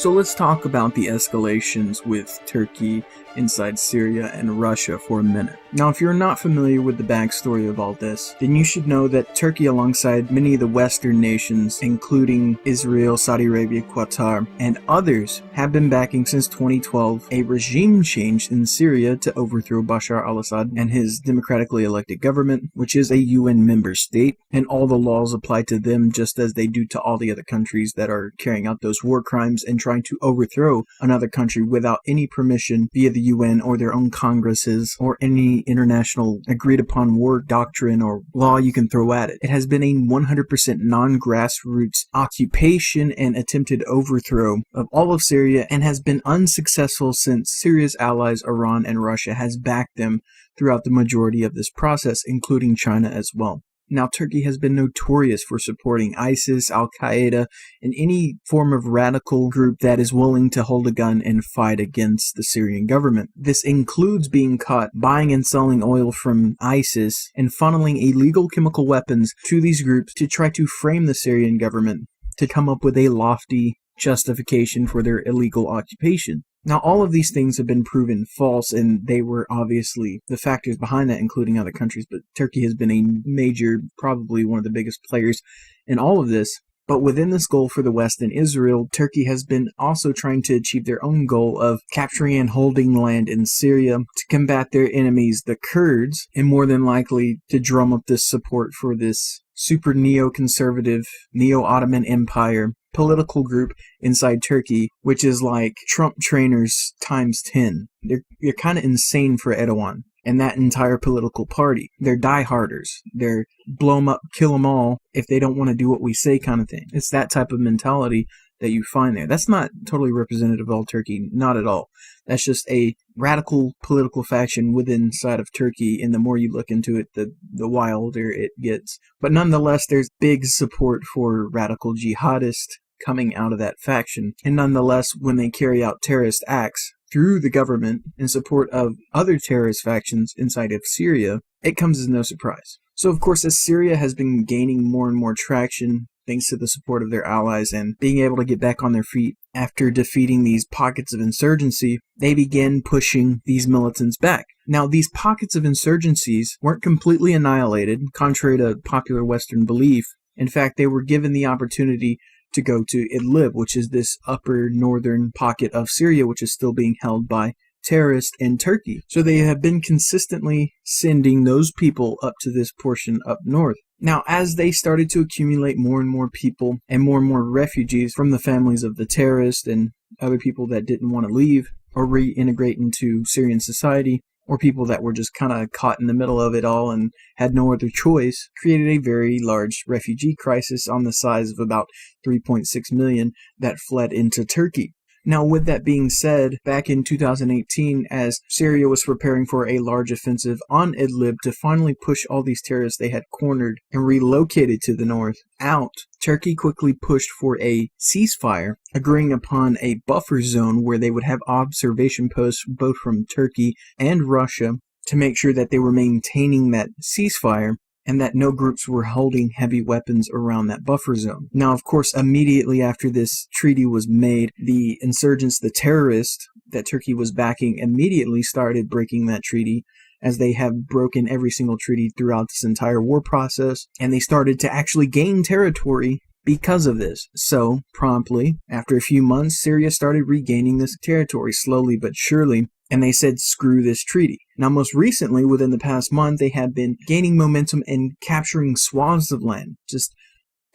So let's talk about the escalations with Turkey inside Syria and Russia for a minute. Now, if you're not familiar with the backstory of all this, then you should know that Turkey, alongside many of the Western nations, including Israel, Saudi Arabia, Qatar, and others, have been backing since 2012 a regime change in Syria to overthrow Bashar al-Assad and his democratically elected government, which is a UN member state, and all the laws apply to them just as they do to all the other countries that are carrying out those war crimes and trying to overthrow another country without any permission via the UN or their own congresses or any international agreed upon war doctrine or law you can throw at it. It has been a 100% non-grassroots occupation and attempted overthrow of all of Syria, and has been unsuccessful since Syria's allies Iran and Russia has backed them throughout the majority of this process, including China as well. Now, Turkey has been notorious for supporting ISIS, Al-Qaeda, and any form of radical group that is willing to hold a gun and fight against the Syrian government. This includes being caught buying and selling oil from ISIS and funneling illegal chemical weapons to these groups to try to frame the Syrian government to come up with a lofty justification for their illegal occupation. Now, all of these things have been proven false, and they were obviously the factors behind that, including other countries, but Turkey has been a major, probably one of the biggest players in all of this. But within this goal for the West and Israel, Turkey has been also trying to achieve their own goal of capturing and holding land in Syria to combat their enemies, the Kurds, and more than likely to drum up this support for this super neoconservative, neo-Ottoman Empire political group inside Turkey, which is like Trump trainers times 10. They're kind of insane for Erdogan and that entire political party. They're dieharders. They're blow them up, kill them all if they don't want to do what we say kind of thing. It's that type of mentality that you find there. That's not totally representative of all Turkey, not at all. That's just a radical political faction within inside of Turkey, and the more you look into it, the wilder it gets. But nonetheless, there's big support for radical jihadists coming out of that faction. And nonetheless, when they carry out terrorist acts through the government in support of other terrorist factions inside of Syria, it comes as no surprise. So of course, as Syria has been gaining more and more traction thanks to the support of their allies and being able to get back on their feet after defeating these pockets of insurgency, they began pushing these militants back. Now, these pockets of insurgencies weren't completely annihilated, contrary to popular Western belief. In fact, they were given the opportunity to go to Idlib, which is this upper northern pocket of Syria, which is still being held by terrorists in Turkey. So they have been consistently sending those people up to this portion up north. Now, as they started to accumulate more and more people and more refugees from the families of the terrorists and other people that didn't want to leave or reintegrate into Syrian society, or people that were just kind of caught in the middle of it all and had no other choice, created a very large refugee crisis on the size of about 3.6 million that fled into Turkey. Now, with that being said, back in 2018, as Syria was preparing for a large offensive on Idlib to finally push all these terrorists they had cornered and relocated to the north out, Turkey quickly pushed for a ceasefire, agreeing upon a buffer zone where they would have observation posts both from Turkey and Russia to make sure that they were maintaining that ceasefire and that no groups were holding heavy weapons around that buffer zone. Now, of course, immediately after this treaty was made, the insurgents, the terrorists that Turkey was backing, immediately started breaking that treaty, as they have broken every single treaty throughout this entire war process, and they started to actually gain territory because of this. So, promptly, after a few months, Syria started regaining this territory slowly but surely, and they said, screw this treaty. Now, most recently, within the past month, they have been gaining momentum and capturing swaths of land, just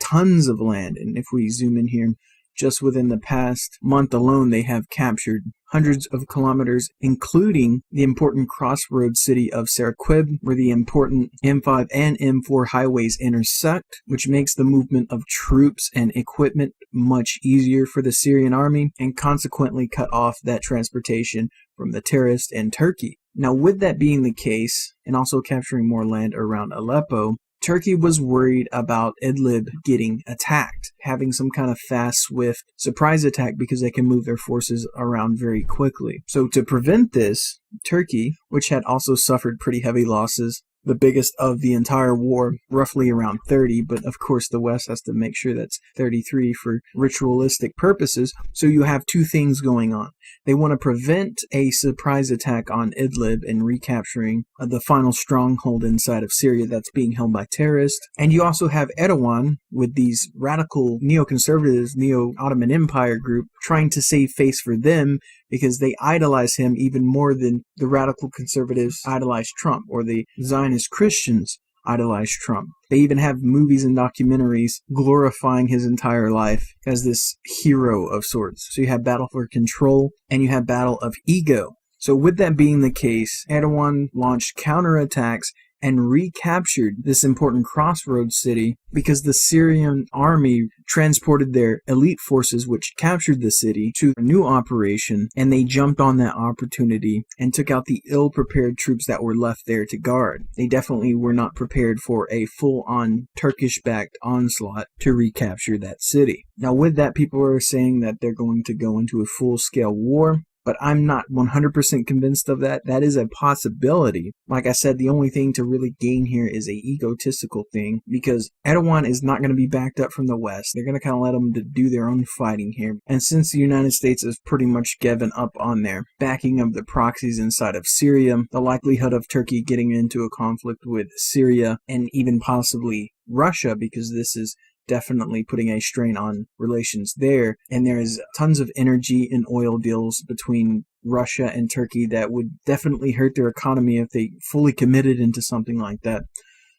tons of land. And if we zoom in here, just within the past month alone, they have captured hundreds of kilometers, including the important crossroads city of Sarqib, where the important M5 and M4 highways intersect, which makes the movement of troops and equipment much easier for the Syrian army, and consequently cut off that transportation from the terrorists in Turkey. Now, with that being the case, and also capturing more land around Aleppo, Turkey was worried about Idlib getting attacked, having some kind of fast, swift surprise attack because they can move their forces around very quickly. So to prevent this, Turkey, which had also suffered pretty heavy losses the biggest of the entire war, roughly around 30, but of course the West has to make sure that's 33 for ritualistic purposes. So you have two things going on. They want to prevent a surprise attack on Idlib and recapturing the final stronghold inside of Syria that's being held by terrorists. And you also have Erdogan with these radical neoconservatives, Neo-Ottoman Empire group, trying to save face for them because they idolize him even more than the radical conservatives idolize Trump, or the Zionist Christians idolize Trump. They even have movies and documentaries glorifying his entire life as this hero of sorts. So you have battle for control and you have battle of ego. So with that being the case, Erdogan launched counterattacks and recaptured this important crossroads city because the Syrian army transported their elite forces, which captured the city, to a new operation, and they jumped on that opportunity and took out the ill-prepared troops that were left there to guard. They definitely were not prepared for a full-on Turkish-backed onslaught to recapture that city. Now with that, people are saying that they're going to go into a full-scale war, but I'm not 100% convinced of that. That is a possibility. Like I said, the only thing to really gain here is a egotistical thing, because Erdogan is not going to be backed up from the West. They're going to kind of let them do their own fighting here. And since the United States has pretty much given up on their backing of the proxies inside of Syria, the likelihood of Turkey getting into a conflict with Syria and even possibly Russia, because this is definitely putting a strain on relations there, and there is tons of energy and oil deals between Russia and Turkey that would definitely hurt their economy if they fully committed into something like that.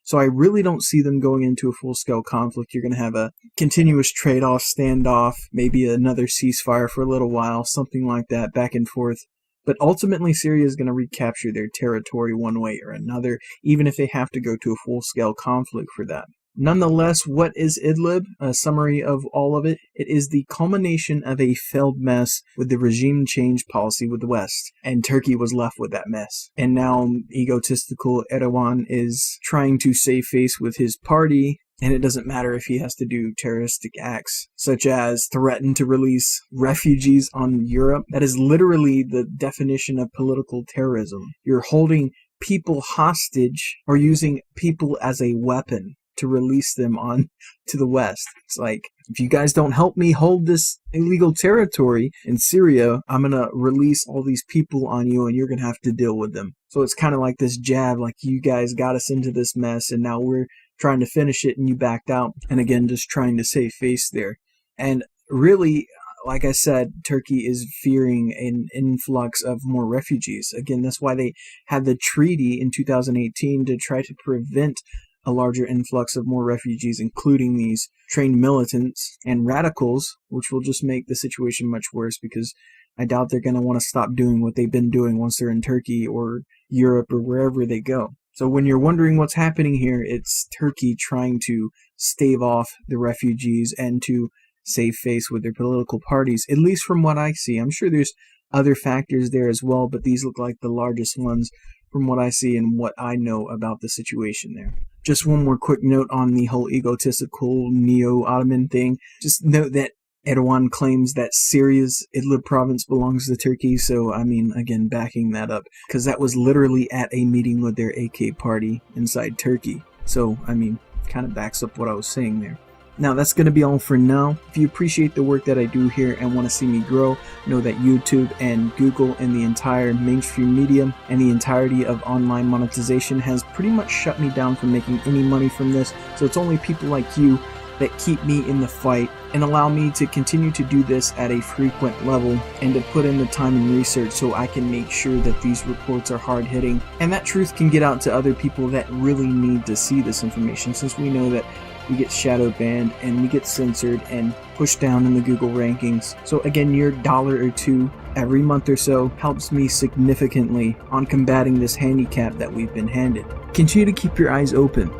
So I really don't see them going into a full-scale conflict. You're going to have a continuous trade-off, standoff, maybe another ceasefire for a little while, something like that, back and forth. But ultimately, Syria is going to recapture their territory one way or another, even if they have to go to a full-scale conflict for that. Nonetheless, what is Idlib? A summary of all of it. It is the culmination of a failed mess with the regime change policy with the West, and Turkey was left with that mess. And now egotistical Erdogan is trying to save face with his party, and it doesn't matter if he has to do terroristic acts, such as threaten to release refugees on Europe. That is literally the definition of political terrorism. You're holding people hostage or using people as a weapon to release them on to the West. It's like, if you guys don't help me hold this illegal territory in Syria, I'm going to release all these people on you and you're going to have to deal with them. So it's kind of like this jab, like, you guys got us into this mess and now we're trying to finish it and you backed out. And again, just trying to save face there. And really, like I said, Turkey is fearing an influx of more refugees. Again, that's why they had the treaty in 2018 to try to prevent a larger influx of more refugees, including these trained militants and radicals, which will just make the situation much worse, because I doubt they're going to want to stop doing what they've been doing once they're in Turkey or Europe or wherever they go. So when you're wondering what's happening here, it's Turkey trying to stave off the refugees and to save face with their political parties, at least from what I see. I'm sure there's other factors there as well, but these look like the largest ones from what I see and what I know about the situation there. Just one more quick note on the whole egotistical neo-Ottoman thing. Just note that Erdogan claims that Syria's Idlib province belongs to Turkey. So, I mean, again, backing that up, because that was literally at a meeting with their AK party inside Turkey. So, I mean, kind of backs up what I was saying there. Now, that's going to be all for now. If you appreciate the work that I do here and want to see me grow, know that YouTube and Google and the entire mainstream media and the entirety of online monetization has pretty much shut me down from making any money from this. So it's only people like you that keep me in the fight and allow me to continue to do this at a frequent level and to put in the time and research so I can make sure that these reports are hard-hitting and that truth can get out to other people that really need to see this information, since we know that we get shadow banned and we get censored and pushed down in the Google rankings. So again, your $1 or $2 every month or so helps me significantly on combating this handicap that we've been handed. Continue to keep your eyes open,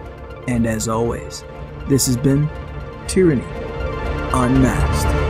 and as always, this has been Tyranny Unmasked.